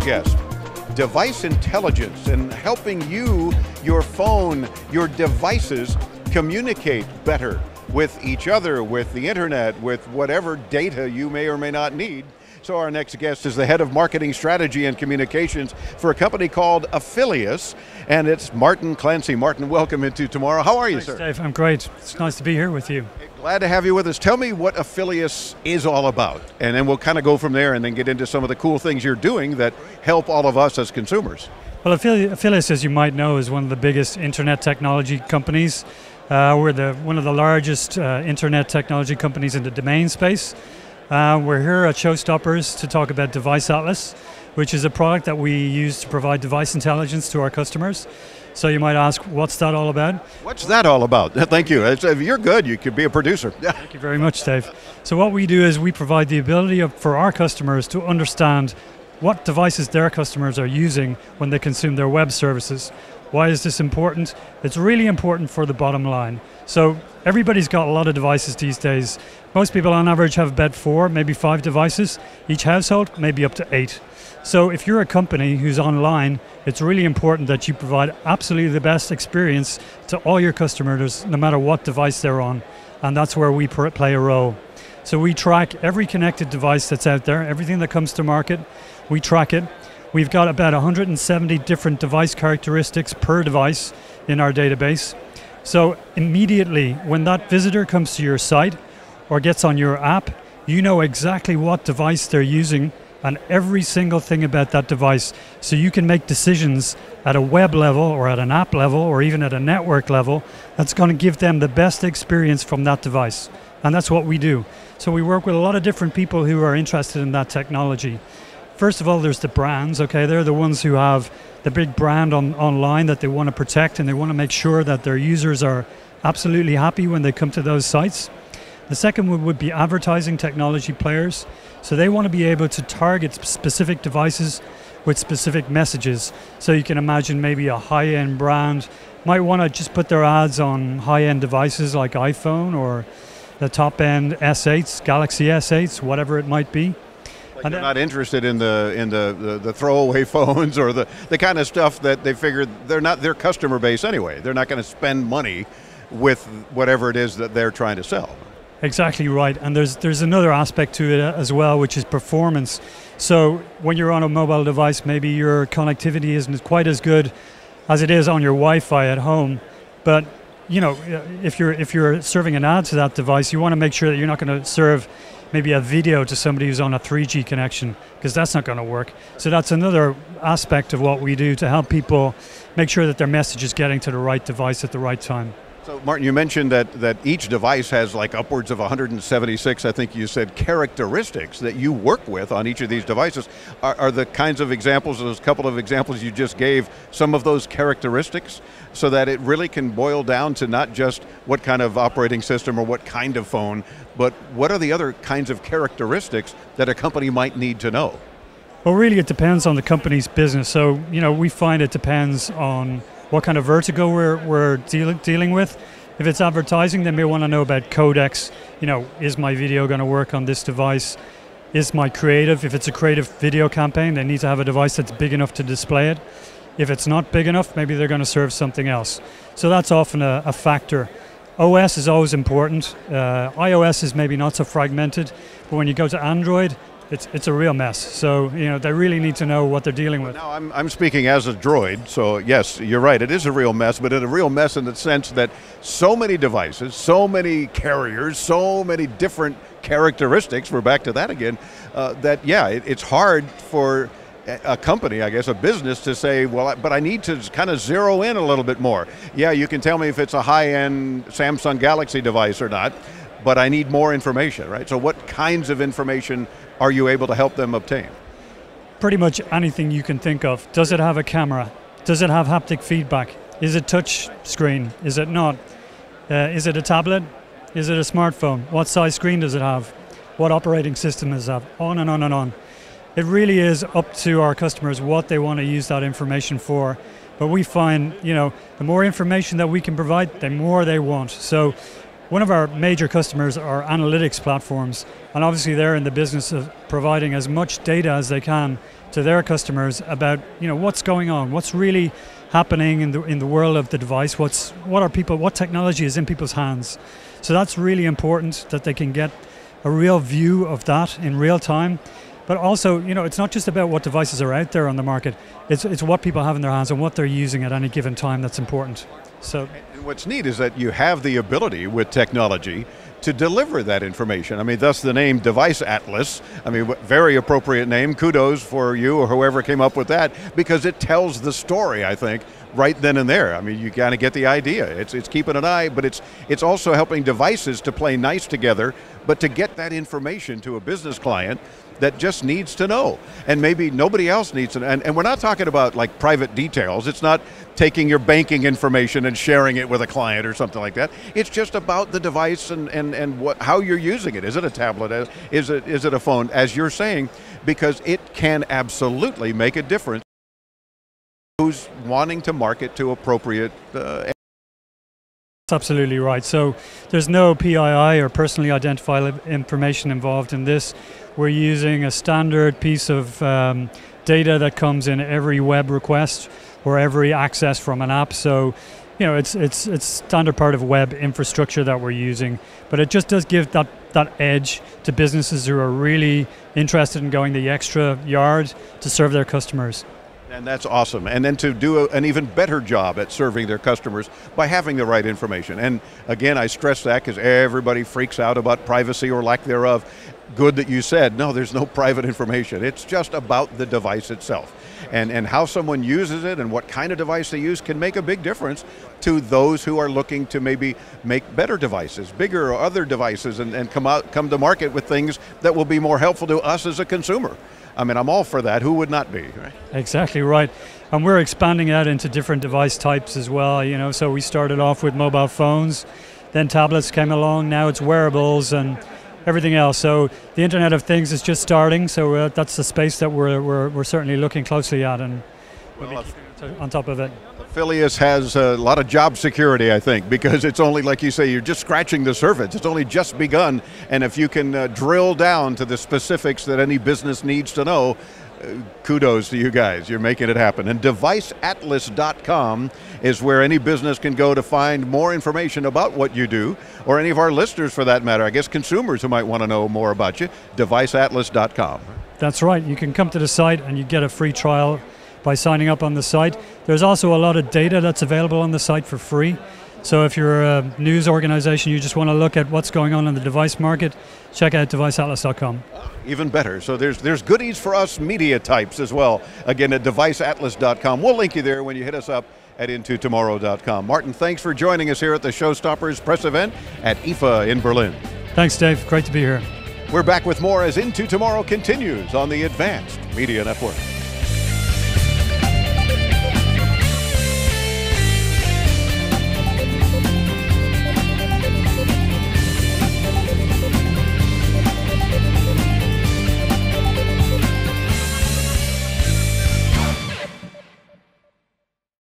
guest. Device intelligence and helping you, your phone, your devices communicate better with each other, with the internet, with whatever data you may or may not need. So our next guest is the head of marketing strategy and communications for a company called Afilias, and it's Martin Clancy. Martin, welcome into Tomorrow. How are you, Thanks, sir? Dave, I'm great. It's nice to be here with you. Glad to have you with us. Tell me what Afilias is all about, and then we'll kind of go from there and then get into some of the cool things you're doing that help all of us as consumers. Well, Afilias, as you might know, is one of the biggest internet technology companies. We're one of the largest internet technology companies in the domain space. We're here at Showstoppers to talk about DeviceAtlas, which is a product that we use to provide device intelligence to our customers. So you might ask, what's that all about? What's that all about? Thank you. You're good. You could be a producer. Thank you very much, Dave. So what we do is we provide the ability for our customers to understand what devices their customers are using when they consume their web services. Why is this important? It's really important for the bottom line. So everybody's got a lot of devices these days. Most people on average have about 4, maybe 5 devices. Each household, maybe up to 8. So if you're a company who's online, it's really important that you provide absolutely the best experience to all your customers, no matter what device they're on. And that's where we play a role. So we track every connected device that's out there, everything that comes to market, we track it. We've got about 170 different device characteristics per device in our database. So immediately when that visitor comes to your site or gets on your app, you know exactly what device they're using and every single thing about that device. So you can make decisions at a web level or at an app level or even at a network level that's going to give them the best experience from that device. And that's what we do. So we work with a lot of different people who are interested in that technology. First of all, there's the brands, okay? They're the ones who have the big brand online that they want to protect, and they want to make sure that their users are absolutely happy when they come to those sites. The second one would be advertising technology players. So they want to be able to target specific devices with specific messages. So you can imagine maybe a high-end brand might want to just put their ads on high-end devices like iPhone or the top-end S8s, Galaxy S8s, whatever it might be. Like they're not interested in the throwaway phones or the kind of stuff that they figure they're not their customer base anyway. They're not going to spend money with whatever it is that they're trying to sell. Exactly right, and there's another aspect to it as well, which is performance. So when you're on a mobile device, maybe your connectivity isn't quite as good as it is on your Wi-Fi at home, but you know, if you're serving an ad to that device, you want to make sure that you're not going to serve maybe a video to somebody who's on a 3G connection, because that's not going to work. So that's another aspect of what we do to help people make sure that their message is getting to the right device at the right time. So Martin, you mentioned that each device has like upwards of 176, I think you said, characteristics that you work with on each of these devices. Are the kinds of examples, those couple of examples you just gave, some of those characteristics, so that it really can boil down to not just what kind of operating system or what kind of phone, but what are the other kinds of characteristics that a company might need to know? Well, really it depends on the company's business. So, you know, we find it depends on what kind of vertical we're dealing with. If it's advertising, they may want to know about codecs. You know, is my video going to work on this device? Is my creative, if it's a creative video campaign, they need to have a device that's big enough to display it. If it's not big enough, maybe they're going to serve something else. So that's often a factor. OS is always important. iOS is maybe not so fragmented, but when you go to Android, it's a real mess. So, you know, they really need to know what they're dealing with. Now, I'm speaking as a droid, so yes, you're right, it is a real mess, but it's a real mess in the sense that so many devices, so many carriers, so many different characteristics, we're back to that again, that, yeah, it's hard for a company, I guess, a business to say, well, but I need to kind of zero in a little bit more. Yeah, you can tell me if it's a high-end Samsung Galaxy device or not, but I need more information, right? So what kinds of information are you able to help them obtain? Pretty much anything you can think of. Does it have a camera? Does it have haptic feedback? Is it touch screen? Is it not? Is it a tablet? Is it a smartphone? What size screen does it have? What operating system does it have? On and on and on. It really is up to our customers what they want to use that information for. But we find, you know, the more information that we can provide, the more they want. So one of our major customers are analytics platforms, and obviously they're in the business of providing as much data as they can to their customers about what's going on, what's really happening in the world of the device, what technology is in people's hands. So that's really important, that they can get a real view of that in real time. But also, it's not just about what devices are out there on the market, it's what people have in their hands and what they're using at any given time that's important. So, and what's neat is that you have the ability with technology to deliver that information. I mean, thus the name DeviceAtlas. I mean, very appropriate name. Kudos for you or whoever came up with that, because it tells the story, I think, right then and there. I mean, you kind of get the idea. It's keeping an eye, but it's also helping devices to play nice together, but to get that information to a business client that just needs to know, and maybe nobody else needs to know. And we're not talking about like private details. It's not taking your banking information and sharing it with a client or something like that. It's just about the device and how you're using it. Is it a tablet? Is it a phone? As you're saying, because it can absolutely make a difference. Who's wanting to market to appropriate. That's absolutely right. So there's no PII or personally identifiable information involved in this. We're using a standard piece of data that comes in every web request or every access from an app. So, it's standard part of web infrastructure that we're using. But it just does give that edge to businesses who are really interested in going the extra yard to serve their customers. And that's awesome. And then to do an even better job at serving their customers by having the right information. And again, I stress that because everybody freaks out about privacy or lack thereof. Good that you said, no, there's no private information. It's just about the device itself. And how someone uses it and what kind of device they use can make a big difference to those who are looking to maybe make better devices, bigger or other devices, and come to market with things that will be more helpful to us as a consumer. I mean, I'm all for that. Who would not be, right? Exactly right. And we're expanding out into different device types as well, So we started off with mobile phones, then tablets came along, now it's wearables and everything else. So the Internet of Things is just starting, so that's the space that we're certainly looking closely at, and we'll be on top of it. Afilias has a lot of job security, I think, because it's only, like you say, you're just scratching the surface. It's only just begun, and if you can drill down to the specifics that any business needs to know, kudos to you guys. You're making it happen. And DeviceAtlas.com is where any business can go to find more information about what you do, or any of our listeners for that matter. I guess consumers who might want to know more about you. DeviceAtlas.com. That's right. You can come to the site and you get a free trial by signing up on the site. There's also a lot of data that's available on the site for free. So if you're a news organization, you just want to look at what's going on in the device market, check out DeviceAtlas.com. Even better. So there's goodies for us media types as well. Again, at DeviceAtlas.com. We'll link you there when you hit us up at IntoTomorrow.com. Martin, thanks for joining us here at the Showstoppers press event at IFA in Berlin. Thanks, Dave. Great to be here. We're back with more as Into Tomorrow continues on the Advanced Media Network.